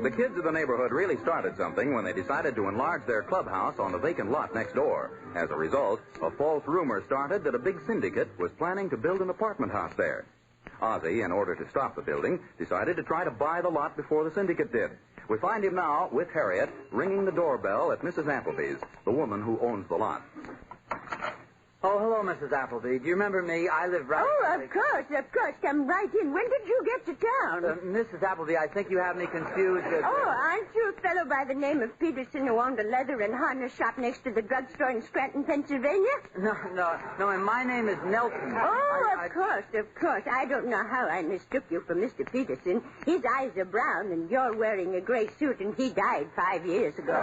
The kids of the neighborhood really started something when they decided to enlarge their clubhouse on the vacant lot next door. As a result, a false rumor started that a big syndicate was planning to build an apartment house there. Ozzie, in order to stop the building, decided to try to buy the lot before the syndicate did. We find him now, with Harriet, ringing the doorbell at Mrs. Appleby's, the woman who owns the lot. Oh, hello, Mrs. Appleby. Do you remember me? I live right... Oh, of course. Come right in. When did you get to town? Mrs. Appleby, I think you have me confused. Oh, aren't you a fellow by the name of Peterson who owned a leather and harness shop next to the drugstore in Scranton, Pennsylvania? No, and my name is Nelson. Oh, of course. I don't know how I mistook you for Mr. Peterson. His eyes are brown, and you're wearing a gray suit, and he died 5 years ago.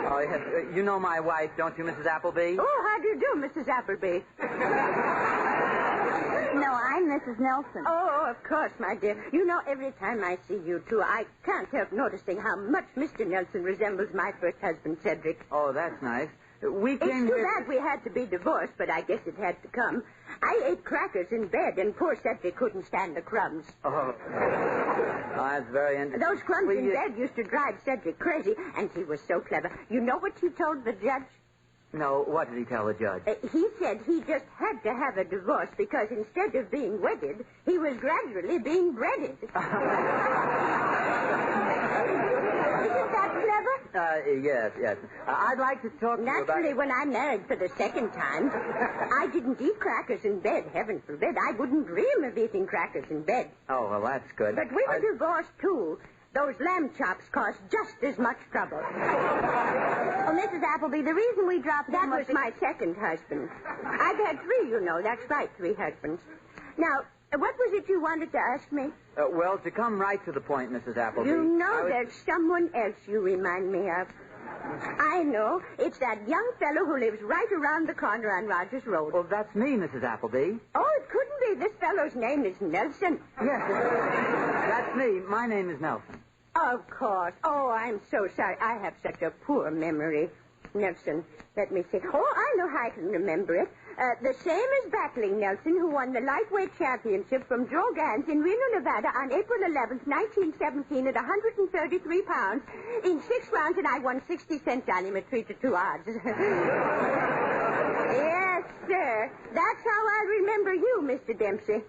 Oh, yes. You know my wife, don't you, Mrs. Appleby? Oh, how do you do, Mrs. Appleby? No, I'm Mrs. Nelson. Oh, of course, my dear. You know, every time I see you two, I can't help noticing how much Mr. Nelson resembles my first husband, Cedric. Oh, that's nice. It's too bad we had to be divorced, but I guess it had to come. I ate crackers in bed, and poor Cedric couldn't stand the crumbs. Oh, that's very interesting. Those crumbs in bed used to drive Cedric crazy, and he was so clever. You know what he told the judge? No, what did he tell the judge? He said he just had to have a divorce because instead of being wedded, he was gradually being breaded. Isn't that clever? Yes. I'd like to talk to you about... Naturally, when I married for the second time, I didn't eat crackers in bed. Heaven forbid. I wouldn't dream of eating crackers in bed. Oh, well, that's good. But we were divorced, too. Those lamb chops cost just as much trouble. Oh, Mrs. Appleby, the reason we dropped That was my second husband. I've had 3, you know. That's right, 3 husbands. Now, what was it you wanted to ask me? Well, to come right to the point, Mrs. Appleby... You know there's someone else you remind me of. I know. It's that young fellow who lives right around the corner on Rogers Road. Well, that's me, Mrs. Appleby. Oh, it couldn't be. This fellow's name is Nelson. Yes, that's me. My name is Nelson. Of course. Oh, I'm so sorry. I have such a poor memory. Nelson, let me see. Oh, I know how I can remember it. The same as Battling Nelson, who won the lightweight championship from Joe Gans in Reno, Nevada on April 11th, 1917 at 133 pounds in 6 rounds, and I won 60 cents on him at 3-2 odds. Yes, sir. That's how I remember you, Mr. Dempsey.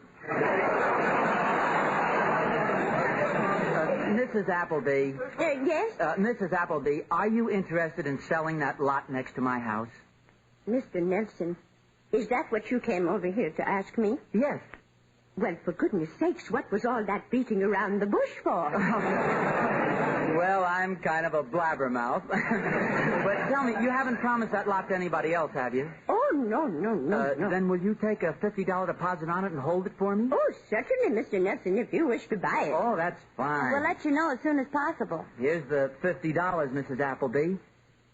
Mrs. Appleby. Yes? Mrs. Appleby, are you interested in selling that lot next to my house? Mr. Nelson, is that what you came over here to ask me? Yes. Well, for goodness sakes, what was all that beating around the bush for? Well, I'm kind of a blabbermouth. But tell me, you haven't promised that lot to anybody else, have you? Oh, no. Then will you take a $50 deposit on it and hold it for me? Oh, certainly, Mr. Nelson, if you wish to buy it. Oh, that's fine. We'll let you know as soon as possible. Here's the $50, Mrs. Appleby.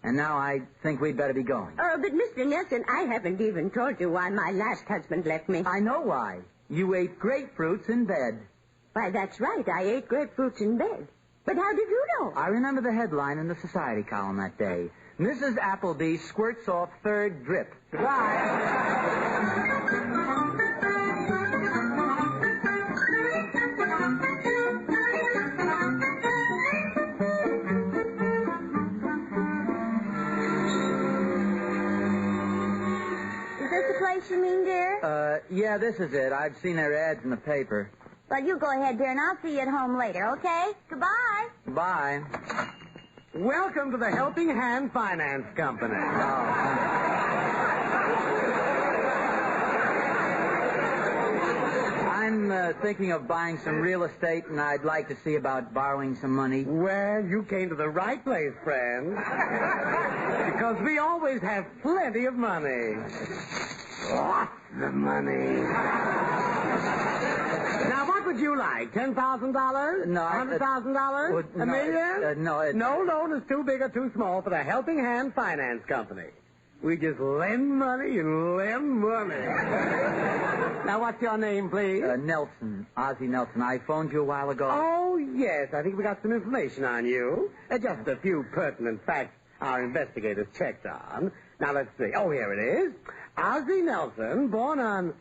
And now I think we'd better be going. Oh, but Mr. Nelson, I haven't even told you why my last husband left me. I know why. You ate grapefruits in bed. Why, that's right. I ate grapefruits in bed. But how did you know? I remember the headline in the society column that day. Mrs. Appleby squirts off 3rd drip. Goodbye. You mean, dear? Yeah, this is it. I've seen their ads in the paper. Well, you go ahead, dear, and I'll see you at home later, okay? Goodbye. Bye. Welcome to the Helping Hand Finance Company. I'm thinking of buying some real estate, and I'd like to see about borrowing some money. Well, you came to the right place, friend. Because we always have plenty of money. Lots of money. Now, what would you like? $10,000? No. $100,000? No, $1 million? No. No loan is too big or too small for the Helping Hand Finance Company. We just lend money and lend money. Now, what's your name, please? Nelson. Ozzie Nelson. I phoned you a while ago. Oh, yes. I think we got some information on you. Just a few pertinent facts our investigators checked on. Now, let's see. Oh, here it is. Ozzie Nelson, born on...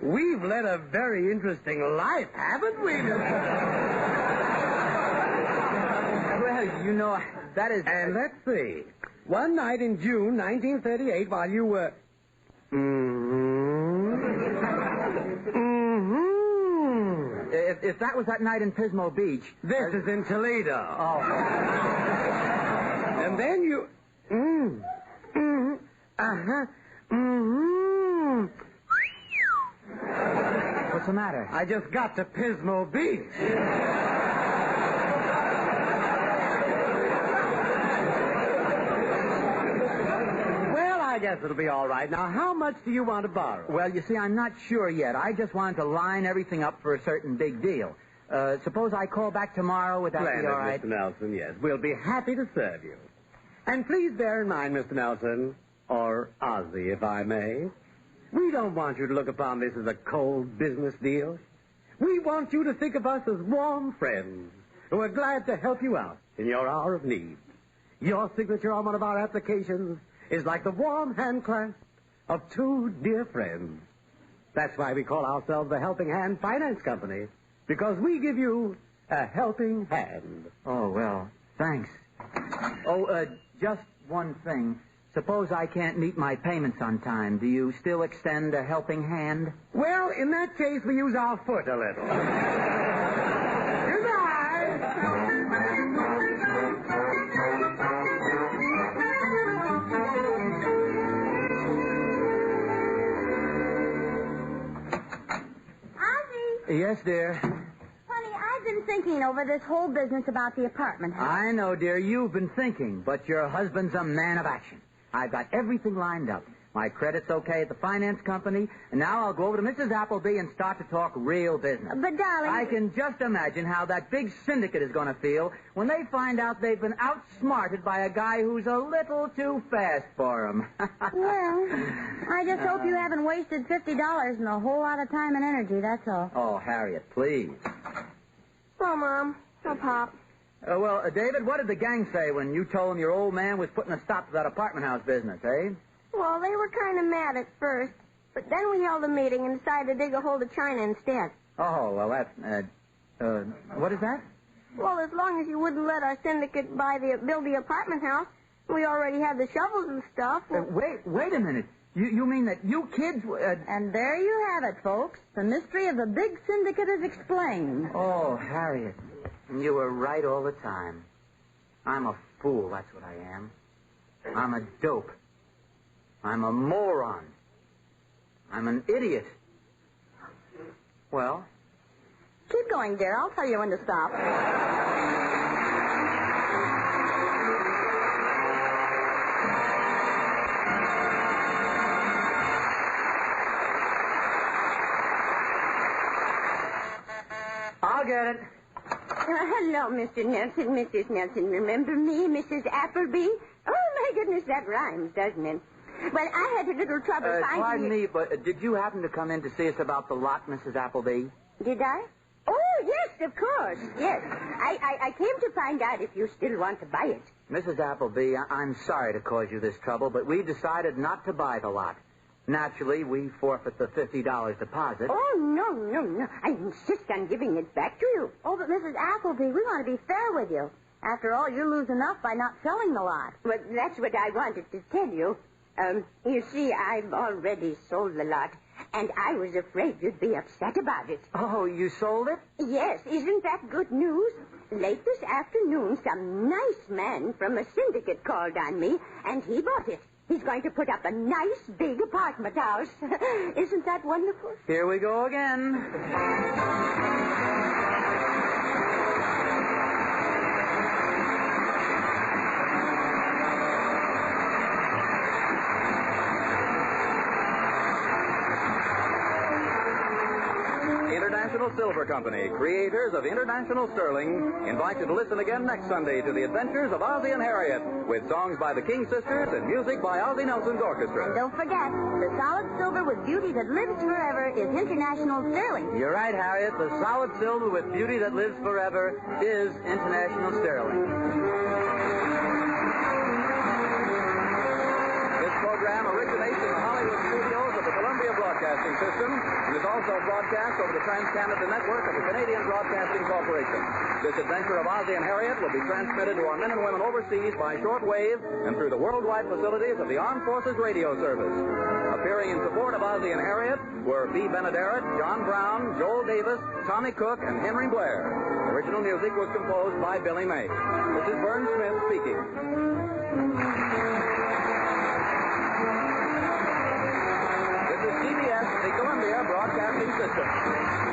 We've led a very interesting life, haven't we, Well, you know, that is... And let's see. One night in June 1938, while you were... If that was that night in Pismo Beach... This is in Toledo. Oh. And then you... What's the matter? I just got to Pismo Beach. Well, I guess it'll be all right. Now, how much do you want to borrow? Well, you see, I'm not sure yet. I just wanted to line everything up for a certain big deal. Suppose I call back tomorrow. Would that be all right? Mr. Nelson, yes. We'll be happy to serve you. And please bear in mind, Mr. Nelson, or Ozzie, if I may, we don't want you to look upon this as a cold business deal. We want you to think of us as warm friends who are glad to help you out in your hour of need. Your signature on one of our applications is like the warm hand clasp of two dear friends. That's why we call ourselves the Helping Hand Finance Company, because we give you a helping hand. Oh, well, thanks. Oh, just one thing. Suppose I can't meet my payments on time. Do you still extend a helping hand? Well, in that case, we use our foot a little. Goodbye. Ozzie, Yes, dear. honey, I've been thinking over this whole business about the apartment house. I know, dear, you've been thinking, but your husband's a man of action. I've got everything lined up. My credit's okay at the finance company, and now I'll go over to Mrs. Appleby and start to talk real business. But, darling... I can just imagine how that big syndicate is going to feel when they find out they've been outsmarted by a guy who's a little too fast for them. Well, I just hope you haven't wasted $50 and a whole lot of time and energy, that's all. Oh, Harriet, please. Oh, Mom. Oh, Pop. Well, David, what did the gang say when you told them your old man was putting a stop to that apartment house business, eh? Well, they were kind of mad at first, but then we held a meeting and decided to dig a hole to China instead. Oh, well, that's, what is that? Well, as long as you wouldn't let our syndicate build the apartment house, we already had the shovels and stuff. Wait a minute. You mean that you kids... And there you have it, folks. The mystery of the big syndicate is explained. Oh, Harriet, you were right all the time. I'm a fool, that's what I am. I'm a dope. I'm a moron. I'm an idiot. Well? Keep going, dear. I'll tell you when to stop. I'll get it. Hello, Mr. Nelson, Mrs. Nelson. Remember me, Mrs. Appleby? Oh, my goodness, that rhymes, doesn't it? Well, I had a little trouble finding... Pardon me, but did you happen to come in to see us about the lot, Mrs. Appleby? Did I? Oh, yes, of course, yes. I came to find out if you still want to buy it. Mrs. Appleby, I'm sorry to cause you this trouble, but we decided not to buy the lot. Naturally, we forfeit the $50 deposit. Oh, no. I insist on giving it back to you. Oh, but Mrs. Appleby, we want to be fair with you. After all, you lose enough by not selling the lot. Well, that's what I wanted to tell you. You see, I've already sold the lot, and I was afraid you'd be upset about it. Oh, you sold it? Yes, isn't that good news? Late this afternoon, some nice man from a syndicate called on me, and he bought it. He's going to put up a nice big apartment house. Isn't that wonderful? Here we go again. International Silver Company, creators of International Sterling, invite you to listen again next Sunday to the adventures of Ozzie and Harriet, with songs by the King Sisters and music by Ozzie Nelson's orchestra. And don't forget, the solid silver with beauty that lives forever is International Sterling. You're right, Harriet. The solid silver with beauty that lives forever is International Sterling. program originates in the Hollywood studios of the Columbia Broadcasting System and is also broadcast over the Trans-Canada Network of the Canadian Broadcasting Corporation. This adventure of Ozzie and Harriet will be transmitted to our men and women overseas by shortwave and through the worldwide facilities of the Armed Forces Radio Service. Appearing in support of Ozzie and Harriet were B. Benaderet, John Brown, Joel Davis, Tommy Cook, and Henry Blair. Original music was composed by Billy May. This is Vern Smith speaking. This is CBS, the Columbia Broadcasting System.